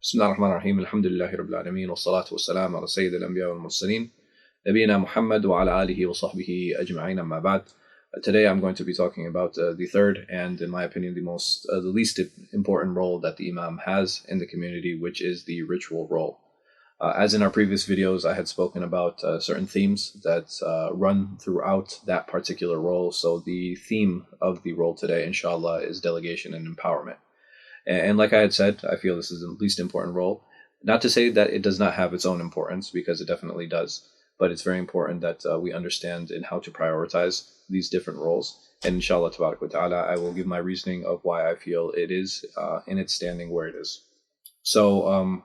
بسم الله الرحمن الرحيم الحمد لله رب العالمين والصلاة والسلام على سيد الأنبياء والمرسلين نبينا محمد وعلى آله وصحبه أجمعين أما بعد. Today I'm going to be talking about the third and, in my opinion, the least important role that the Imam has in the community, which is the ritual role. As in our previous videos, I had spoken about certain themes that run throughout that particular role. So the theme of the role today, inshallah, is delegation and empowerment. And like I had said, I feel this is the least important role. Not to say that it does not have its own importance, because it definitely does. But it's very important that we understand in how to prioritize these different roles. And inshallah, tabarak wa ta'ala, I will give my reasoning of why I feel it is in its standing where it is. So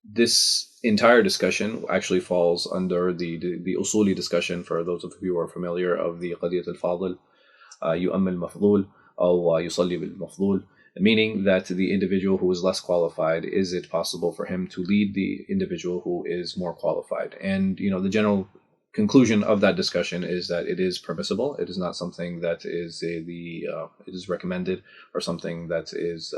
this entire discussion actually falls under the usuli discussion, for those of you who are familiar, of the qadiyat al-fadil, yu'amm al-mafdul, or yusalli bil-mafdul. Meaning that the individual who is less qualified, is it possible for him to lead the individual who is more qualified? And, the general conclusion of that discussion is that it is permissible. It is not something that is it is recommended or something that is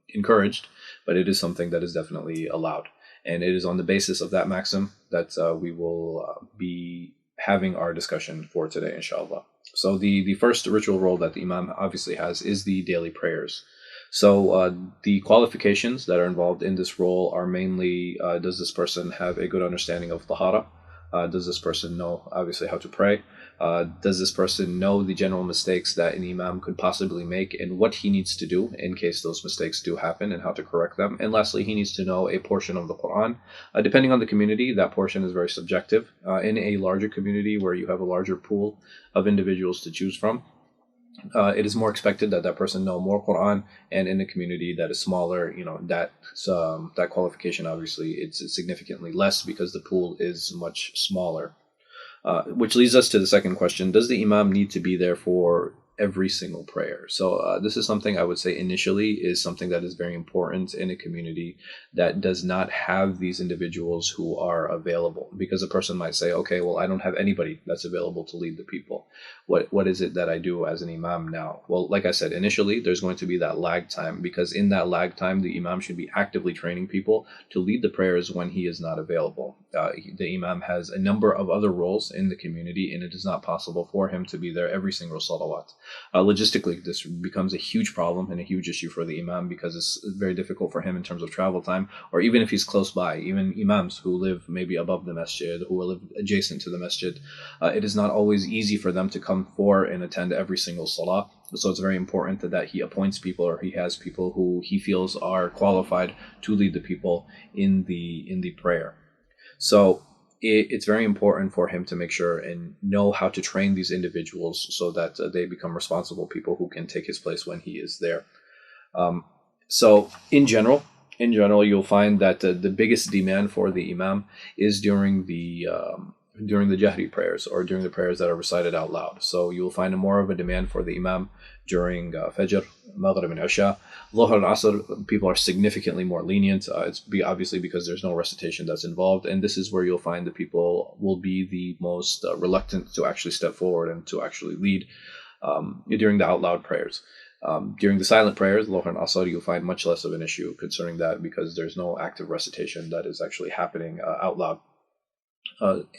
encouraged, but it is something that is definitely allowed. And it is on the basis of that maxim that we will be having our discussion for today, inshallah. So the first ritual role that the Imam obviously has is the daily prayers. So the qualifications that are involved in this role are mainly, does this person have a good understanding of tahara? Does this person know, obviously, how to pray? Does this person know the general mistakes that an imam could possibly make and what he needs to do in case those mistakes do happen and how to correct them? And lastly, he needs to know a portion of the Quran. Depending on the community, that portion is very subjective. In a larger community where you have a larger pool of individuals to choose from, it is more expected that that person know more Quran, and in a community that is smaller, that qualification, obviously, it's significantly less because the pool is much smaller. Which leads us to the second question: does the Imam need to be there for every single prayer? So this is something I would say initially is something that is very important in a community that does not have these individuals who are available, because a person might say, okay, well, I don't have anybody that's available to lead the people. What is it that I do as an Imam now? Well, like I said, initially there's going to be that lag time, because in that lag time the Imam should be actively training people to lead the prayers when he is not available. The Imam has a number of other roles in the community, and it is not possible for him to be there every single salawat. Logistically, this becomes a huge problem and a huge issue for the Imam, because it's very difficult for him in terms of travel time, or even if he's close by. Even Imams who live maybe above the masjid, who live adjacent to the masjid, it is not always easy for them to come for and attend every single salah. So it's very important that he appoints people, or he has people who he feels are qualified to lead the people in the prayer. So it's very important for him to make sure and know how to train these individuals so that they become responsible people who can take his place when he is there. So in general, you'll find that the biggest demand for the Imam is during the Jahri prayers, or during the prayers that are recited out loud. So you'll find more of a demand for the Imam during Fajr, Maghrib, and Isha. Dhuhr and Asr, people are significantly more lenient. It's obviously because there's no recitation that's involved, and this is where you'll find the people will be the most reluctant to actually step forward and to actually lead during the out loud prayers. During the silent prayers, Dhuhr and Asr, you'll find much less of an issue concerning that, because there's no active recitation that is actually happening out loud.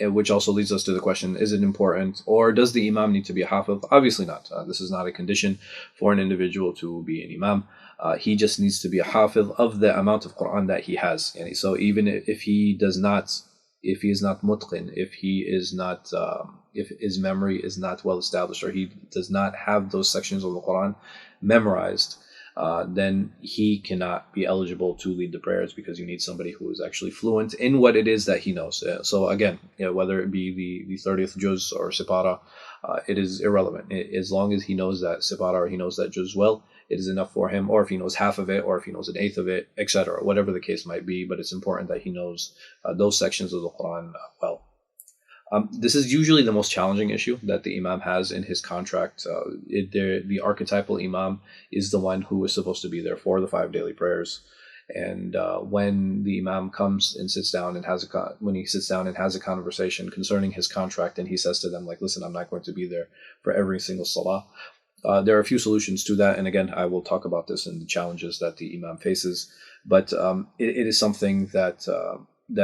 Which also leads us to the question, is it important, or does the Imam need to be a hafiz? Obviously not. This is not a condition for an individual to be an Imam. He just needs to be a hafiz of the amount of Quran that he has. So even if he is not mutqin, if his memory is not well established, or he does not have those sections of the Quran memorized, then he cannot be eligible to lead the prayers, because you need somebody who is actually fluent in what it is that he knows. So again, whether it be the 30th juz or sipara, it is irrelevant. As long as he knows that sipara, or he knows that juz well, it is enough for him. Or if he knows half of it, or if he knows an eighth of it, etc., whatever the case might be, but it's important that he knows those sections of the Quran well. This is usually the most challenging issue that the Imam has in his contract. The archetypal Imam is the one who is supposed to be there for the 5 daily prayers. And when the Imam comes and sits down and has a conversation concerning his contract, and he says to them, like, listen, I'm not going to be there for every single salah, There are a few solutions to that, and again, I will talk about this in the challenges that the Imam faces. But it is something that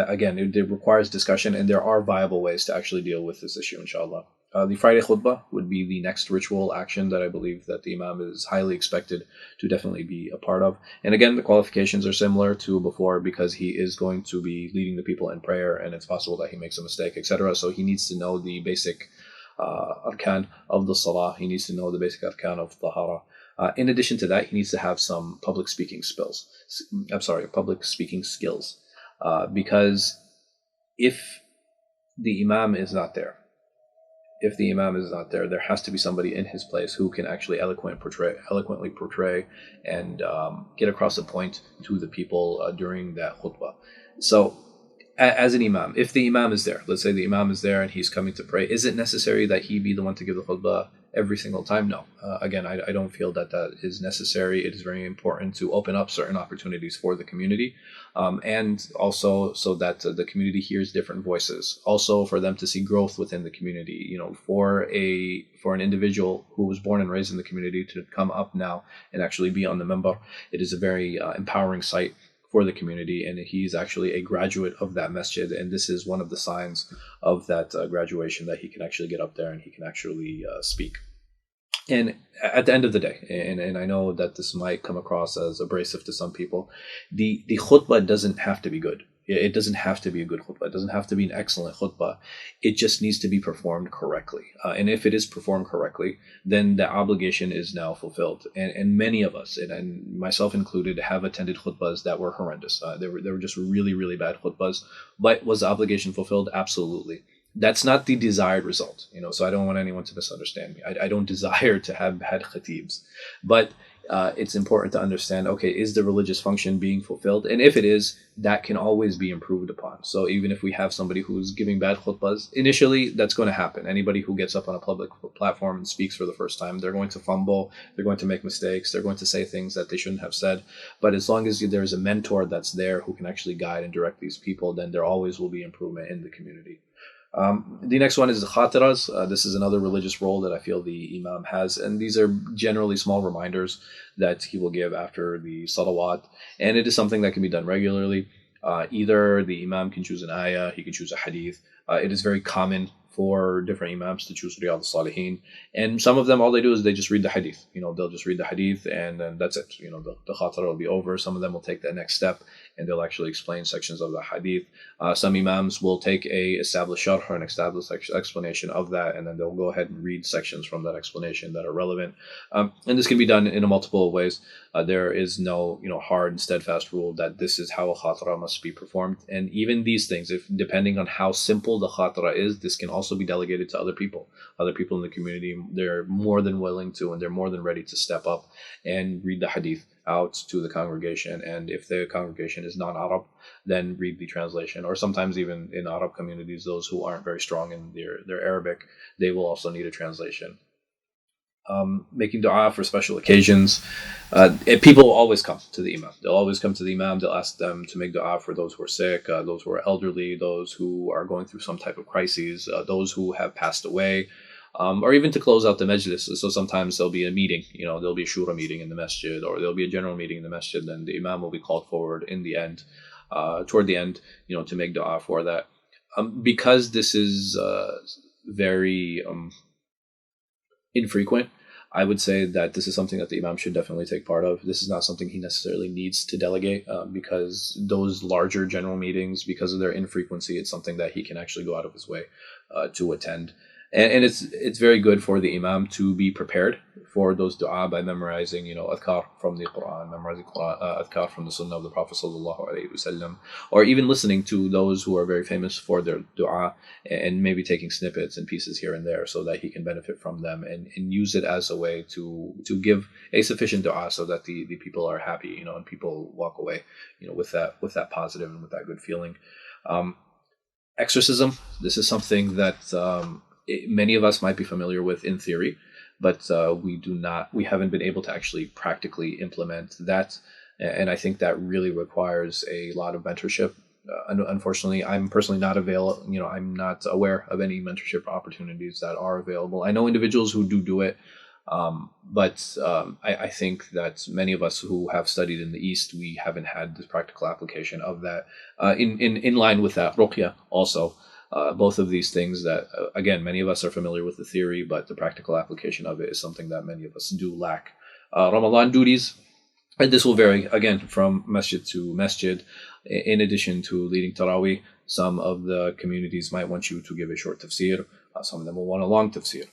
again, it requires discussion, and there are viable ways to actually deal with this issue, inshallah. The Friday khutbah would be the next ritual action that I believe that the Imam is highly expected to definitely be a part of. And again, the qualifications are similar to before, because he is going to be leading the people in prayer, and it's possible that he makes a mistake, etc. So he needs to know the basic arkan of the salah. He needs to know the basic arkan of tahara. In addition to that, he needs to have some public speaking skills. Because if the Imam is not there, there has to be somebody in his place who can actually eloquently portray and get across the point to the people during that khutbah. So, as an Imam, if the Imam is there, let's say the Imam is there and he's coming to pray, is it necessary that he be the one to give the khutbah every single time? No. Again, I don't feel that is necessary. It is very important to open up certain opportunities for the community, and also so that the community hears different voices. Also, for them to see growth within the community. For an individual who was born and raised in the community to come up now and actually be on the minbar, it is a very empowering sight for the community, and he's actually a graduate of that masjid, and this is one of the signs of that graduation, that he can actually get up there and he can actually speak. And at the end of the day, and I know that this might come across as abrasive to some people, the khutbah doesn't have to be good. It doesn't have to be a good khutbah. It doesn't have to be an excellent khutbah. It just needs to be performed correctly. And if it is performed correctly, then the obligation is now fulfilled. And many of us, and myself included, have attended khutbahs that were horrendous. They were just really, really bad khutbahs. But was the obligation fulfilled? Absolutely. That's not the desired result, so I don't want anyone to misunderstand me. I don't desire to have bad khatibs, but it's important to understand, okay, is the religious function being fulfilled? And if it is, that can always be improved upon. So even if we have somebody who's giving bad khutbahs, initially that's going to happen. Anybody who gets up on a public platform and speaks for the first time, they're going to fumble, they're going to make mistakes, they're going to say things that they shouldn't have said. But as long as there's a mentor that's there who can actually guide and direct these people, then there always will be improvement in the community. The next one is the Khatiras. This is another religious role that I feel the Imam has, and these are generally small reminders that he will give after the salawat, and it is something that can be done regularly. Either the Imam can choose an ayah, he can choose a hadith. It is very common for different Imams to choose Riyadh al-Salihin, and some of them, all they do is they just read the hadith. They'll just read the hadith, and then that's it. The Khatara will be over. Some of them will take that next step, and they'll actually explain sections of the hadith. Some Imams will take a established sharh, an established explanation of that, and then they'll go ahead and read sections from that explanation that are relevant. And this can be done in a multiple ways. There is no hard and steadfast rule that this is how a khatara must be performed. And even these things, if depending on how simple the khatara is, this can also be delegated to other people. Other people in the community, they're more than willing to, and they're more than ready to step up and read the hadith out to the congregation. And if the congregation is non-Arab, then read the translation. Or sometimes even in Arab communities, those who aren't very strong in their Arabic, they will also need a translation. Making dua for special occasions. People will always come to the Imam. They'll always come to the Imam. They'll ask them to make dua for those who are sick, those who are elderly, those who are going through some type of crises, those who have passed away, or even to close out the majlis. So sometimes there'll be a meeting, there'll be a shura meeting in the masjid, or there'll be a general meeting in the masjid, then the Imam will be called forward in the end, toward the end, to make dua for that. Because this is very infrequent, I would say that this is something that the Imam should definitely take part of. This is not something he necessarily needs to delegate, because those larger general meetings, because of their infrequency, it's something that he can actually go out of his way to attend. And it's very good for the Imam to be prepared for those dua by memorizing, adhkar from the Quran, memorizing adhkar from the Sunnah of the Prophet sallallahu alaihi wasallam, or even listening to those who are very famous for their dua, and maybe taking snippets and pieces here and there so that he can benefit from them, and use it as a way to give a sufficient dua so that the people are happy, and people walk away, with that positive and with that good feeling. Exorcism. This is something that many of us might be familiar with in theory, but we haven't been able to actually practically implement that. And I think that really requires a lot of mentorship. Unfortunately, I'm personally not I'm not aware of any mentorship opportunities that are available. I know individuals who do it, I think that many of us who have studied in the East, we haven't had the practical application of that. In line with that, Ruqya also. Both of these things that, again, many of us are familiar with the theory, but the practical application of it is something that many of us do lack. Ramadan duties, and this will vary, again, from masjid to masjid. In addition to leading Taraweeh, some of the communities might want you to give a short tafsir. Some of them will want a long tafsir.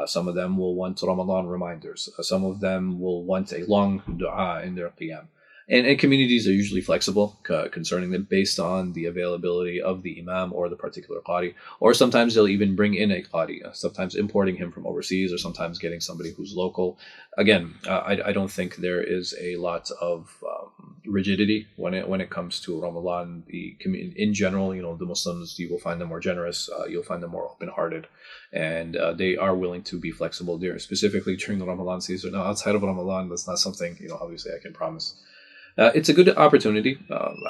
Some of them will want Ramadan reminders. Some of them will want a long dua in their qiyam. And communities are usually flexible concerning them based on the availability of the Imam or the particular Qari. Or sometimes they'll even bring in a Qari, sometimes importing him from overseas, or sometimes getting somebody who's local. Again, I don't think there is a lot of rigidity when it comes to Ramadan. In general, the Muslims, you will find them more generous. You'll find them more open-hearted, and they are willing to be flexible specifically during the Ramadan season. Now, outside of Ramadan, that's not something obviously I can promise. It's a good opportunity,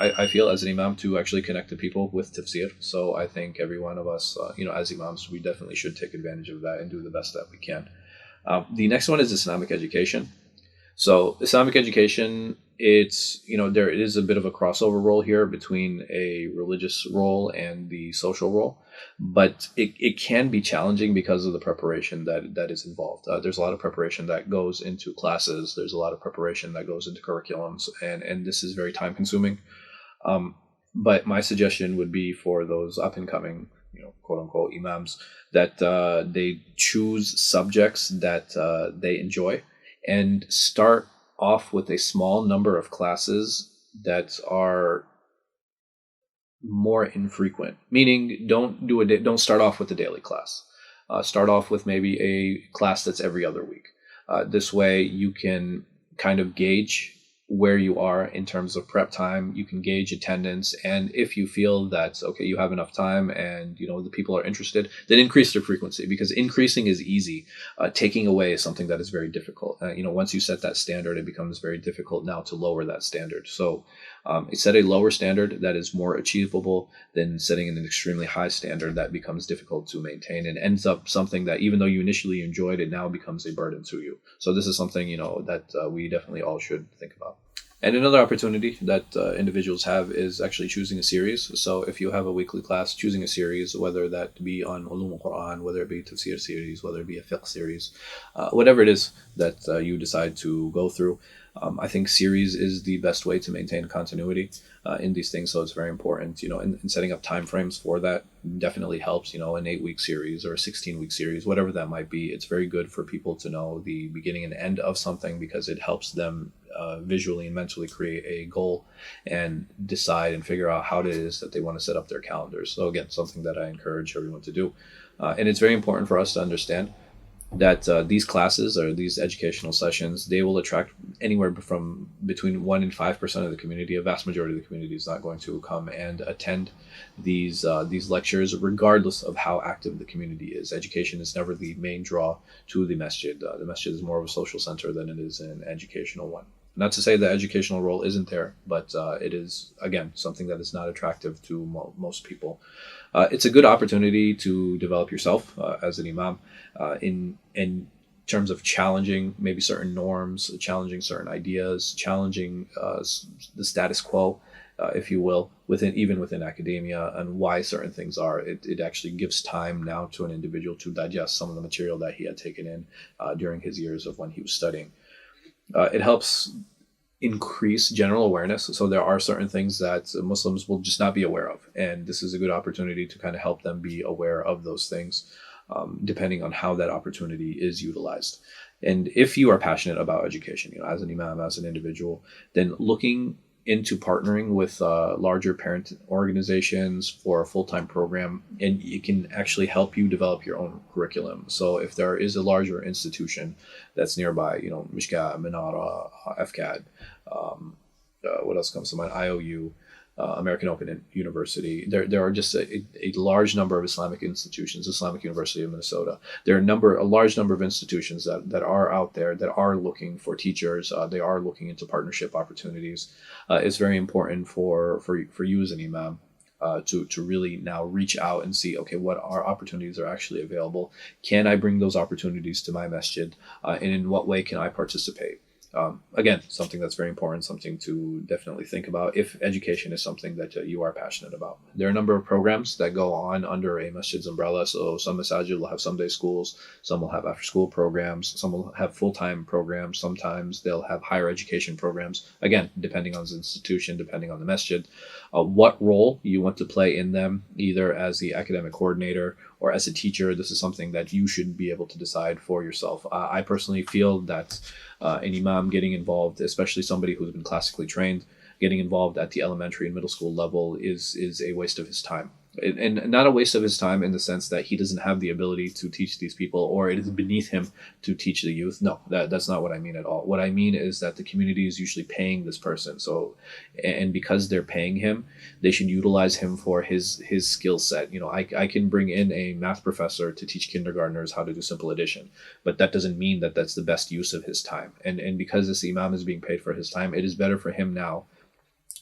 I feel, as an imam to actually connect the people with tafsir. So I think every one of us, as imams, we definitely should take advantage of that and do the best that we can. The next one is Islamic education. So Islamic education, there is a bit of a crossover role here between a religious role and the social role, but it can be challenging because of the preparation that is involved. There's a lot of preparation that goes into classes. There's a lot of preparation that goes into curriculums, and this is very time consuming. But my suggestion would be for those up and coming, quote unquote imams, that they choose subjects that they enjoy, and start off with a small number of classes that are more infrequent. Meaning, don't start off with a daily class. Start off with maybe a class that's every other week. This way, you can kind of gauge where you are in terms of prep time. You can gauge attendance, and if you feel that you have enough time and the people are interested, then increase their frequency, because increasing is easy. Taking away is something that is very difficult. Once you set that standard, it becomes very difficult now to lower that standard. So set a lower standard that is more achievable than setting an extremely high standard that becomes difficult to maintain and ends up something that, even though you initially enjoyed it, now becomes a burden to you. So this is something that we definitely all should think about. And another opportunity that individuals have is actually choosing a series. So if you have a weekly class, choosing a series, whether that be on Ulum al-Quran, whether it be a tafsir series, whether it be a fiqh series, whatever it is that you decide to go through. I think series is the best way to maintain continuity in these things. So it's very important, in setting up time frames for that definitely helps, an 8-week series or a 16-week series, whatever that might be. It's very good for people to know the beginning and end of something, because it helps them visually and mentally create a goal and decide and figure out how it is that they want to set up their calendars. So again, something that I encourage everyone to do. And it's very important for us to understand that these classes or these educational sessions, they will attract anywhere from between 1% and 5% of the community. A vast majority of the community is not going to come and attend these lectures, regardless of how active the community is. Education is never the main draw to the masjid. The masjid is more of a social center than it is an educational one. Not to say the educational role isn't there, but it is, again, something that is not attractive to most people. It's a good opportunity to develop yourself as an imam in terms of challenging maybe certain norms, challenging certain ideas, challenging the status quo, if you will, even within academia, and why certain things are. It actually gives time now to an individual to digest some of the material that he had taken in during his years of when he was studying. It helps increase general awareness. So there are certain things that Muslims will just not be aware of. And this is a good opportunity to kind of help them be aware of those things, depending on how that opportunity is utilized. And if you are passionate about education, as an imam, as an individual, then looking into partnering with larger parent organizations for a full-time program, and it can actually help you develop your own curriculum. So if there is a larger institution that's nearby, Mishka, Menara, FCAD, what else comes to mind? IOU, American Open University. There are just a large number of Islamic institutions, Islamic University of Minnesota. There are a large number of institutions that are out there that are looking for teachers. They are looking into partnership opportunities. It's very important for you as an imam to really now reach out and see, okay, what our opportunities are actually available. Can I bring those opportunities to my masjid? And in what way can I participate? Again, something that's very important, something to definitely think about if education is something that you are passionate about. There are a number of programs that go on under a masjid's umbrella. So some masajid will have Sunday schools, some will have after-school programs, some will have full-time programs, sometimes they'll have higher education programs. Again, depending on the institution, depending on the masjid. What role you want to play in them, either as the academic coordinator or as a teacher, this is something that you should be able to decide for yourself. I personally feel that an imam getting involved, especially somebody who's been classically trained, getting involved at the elementary and middle school level is a waste of his time. And not a waste of his time in the sense that he doesn't have the ability to teach these people, or it is beneath him to teach the youth. No, that's not what I mean at all. What I mean is that the community is usually paying this person. So, and because they're paying him, they should utilize him for his skill set. You know, I can bring in a math professor to teach kindergartners how to do simple addition, but that doesn't mean that that's the best use of his time. And because this imam is being paid for his time, it is better for him now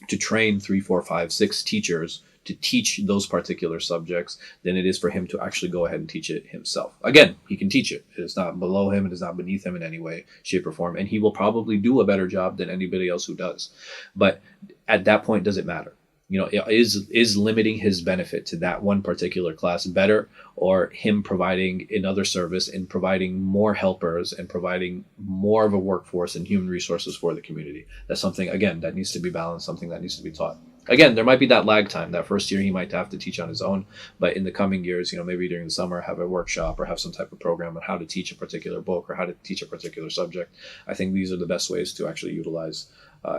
to train 3, 4, 5, 6 teachers to teach those particular subjects than it is for him to actually go ahead and teach it himself. Again, he can teach it. It is not below him. It is not beneath him in any way, shape, or form. And he will probably do a better job than anybody else who does. But at that point, does it matter? You know, is limiting his benefit to that one particular class better, or him providing another service and providing more helpers and providing more of a workforce and human resources for the community? That's something, again, that needs to be balanced, something that needs to be taught. Again, there might be that lag time. That first year he might have to teach on his own, but in the coming years, you know, maybe during the summer, have a workshop or have some type of program on how to teach a particular book or how to teach a particular subject. I think these are the best ways to actually utilize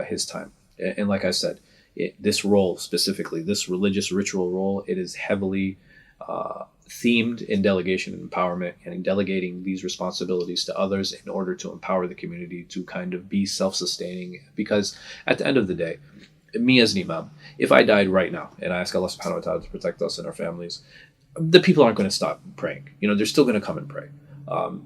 his time. And like I said, this role specifically, this religious ritual role, it is heavily themed in delegation and empowerment, and in delegating these responsibilities to others in order to empower the community to kind of be self-sustaining. Because at the end of the day, me as an imam, if I died right now, and I ask Allah subhanahu wa ta'ala to protect us and our families, the people aren't going to stop praying. You know, they're still going to come and pray.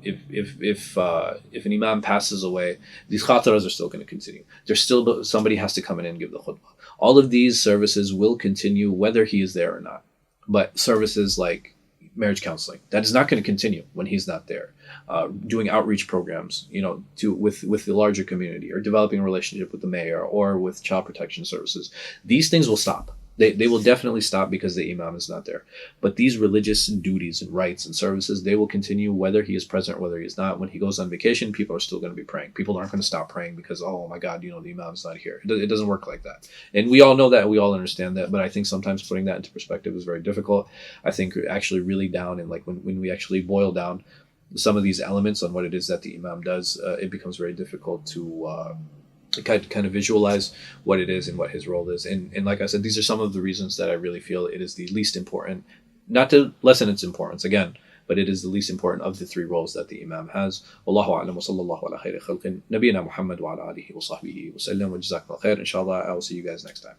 If an imam passes away, these khatiras are still going to continue. There's still somebody has to come in and give the khutbah. All of these services will continue whether he is there or not. But services like marriage counseling, that is not going to continue when he's not there. Doing outreach programs, you know, with the larger community, or developing a relationship with the mayor or with child protection services. These things will stop. They will definitely stop because the imam is not there. But these religious duties and rights and services, they will continue whether he is present or whether he is not. When he goes on vacation, people are still going to be praying. People aren't going to stop praying because, oh my God, you know, the imam's not here. It doesn't work like that. And we all know that. We all understand that. But I think sometimes putting that into perspective is very difficult. I think actually really down, and like when we actually boil down some of these elements on what it is that the imam does, it becomes very difficult to kind of visualize what it is and what his role is. And like I said, these are some of the reasons that I really feel it is the least important, not to lessen its importance again, but it is the least important of the 3 roles that the imam has. Wallahu a'lam wa sallallahu ala khayri khalqin nabiyina Muhammad wa ala alihi wa sahbihi wa sallam wa jazakumullah khair. Inshallah, I will see you guys next time.